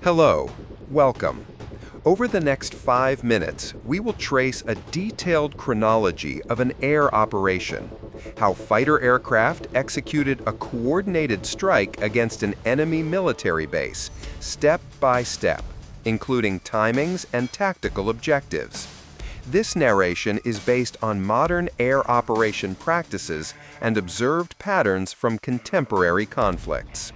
Hello, welcome. Over the next 5 minutes, we will trace a detailed chronology of an air operation, how fighter aircraft executed a coordinated strike against an enemy military base, step by step, including timings and tactical objectives. This narration is based on modern air operation practices and observed patterns from contemporary conflicts.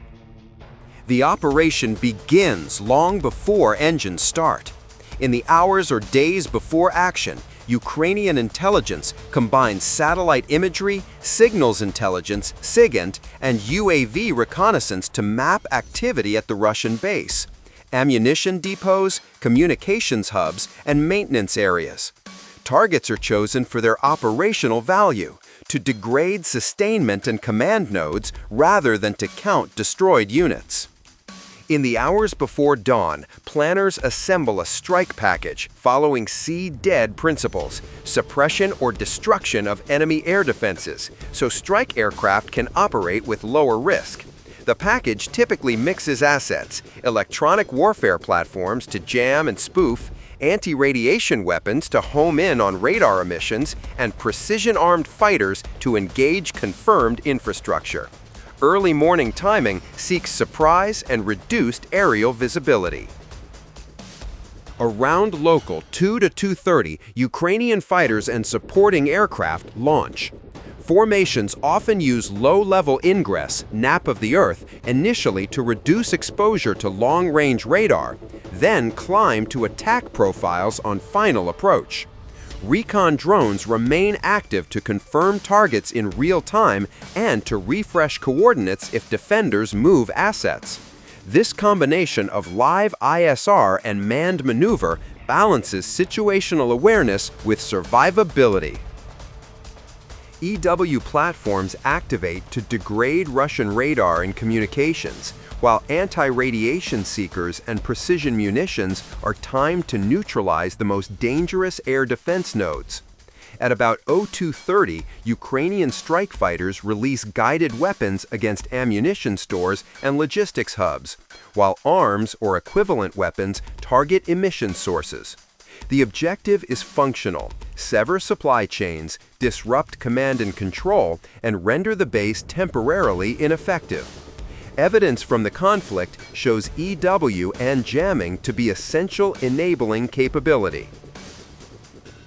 The operation begins long before engines start. In the hours or days before action, Ukrainian intelligence combines satellite imagery, signals intelligence, SIGINT, and UAV reconnaissance to map activity at the Russian base, ammunition depots, communications hubs, and maintenance areas. Targets are chosen for their operational value, to degrade sustainment and command nodes rather than to count destroyed units. In the hours before dawn, planners assemble a strike package following see-dead principles, suppression or destruction of enemy air defenses, so strike aircraft can operate with lower risk. The package typically mixes assets, electronic warfare platforms to jam and spoof, anti-radiation weapons to home in on radar emissions, and precision-armed fighters to engage confirmed infrastructure. Early morning timing seeks surprise and reduced aerial visibility. Around local 2 to 2:30, Ukrainian fighters and supporting aircraft launch. Formations often use low-level ingress, nap of the earth, initially to reduce exposure to long-range radar, then climb to attack profiles on final approach. Recon drones remain active to confirm targets in real time and to refresh coordinates if defenders move assets. This combination of live ISR and manned maneuver balances situational awareness with survivability. EW platforms activate to degrade Russian radar and communications, while anti-radiation seekers and precision munitions are timed to neutralize the most dangerous air defense nodes. At about 02:30, Ukrainian strike fighters release guided weapons against ammunition stores and logistics hubs, while arms or equivalent weapons target emission sources. The objective is functional: sever supply chains, disrupt command and control, and render the base temporarily ineffective. Evidence from the conflict shows EW and jamming to be essential enabling capability.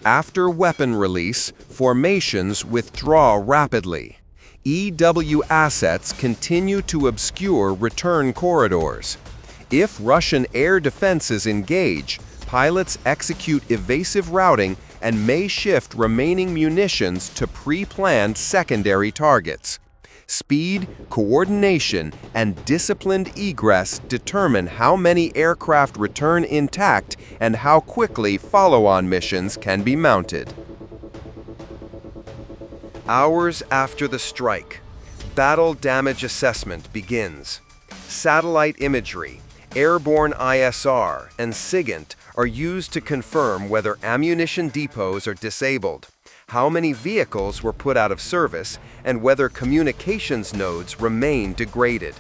After weapon release, formations withdraw rapidly. EW assets continue to obscure return corridors. If Russian air defenses engage, pilots execute evasive routing and may shift remaining munitions to pre-planned secondary targets. Speed, coordination, and disciplined egress determine how many aircraft return intact and how quickly follow-on missions can be mounted. Hours after the strike, battle damage assessment begins. Satellite imagery, airborne ISR, and SIGINT are used to confirm whether ammunition depots are disabled, how many vehicles were put out of service, and whether communications nodes remain degraded.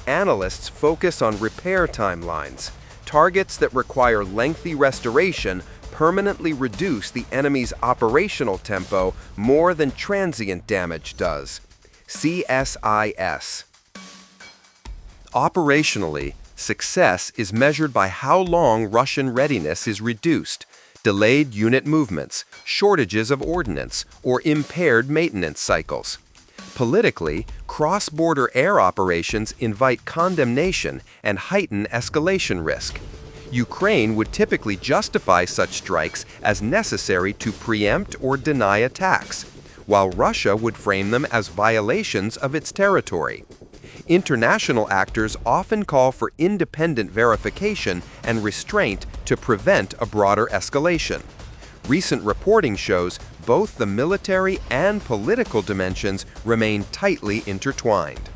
Analysts focus on repair timelines. Targets that require lengthy restoration permanently reduce the enemy's operational tempo more than transient damage does. CSIS. Operationally, success is measured by how long Russian readiness is reduced, delayed unit movements, shortages of ordnance, or impaired maintenance cycles. Politically, cross-border air operations invite condemnation and heighten escalation risk. Ukraine would typically justify such strikes as necessary to preempt or deny attacks, while Russia would frame them as violations of its territory. International actors often call for independent verification and restraint to prevent a broader escalation. Recent reporting shows both the military and political dimensions remain tightly intertwined.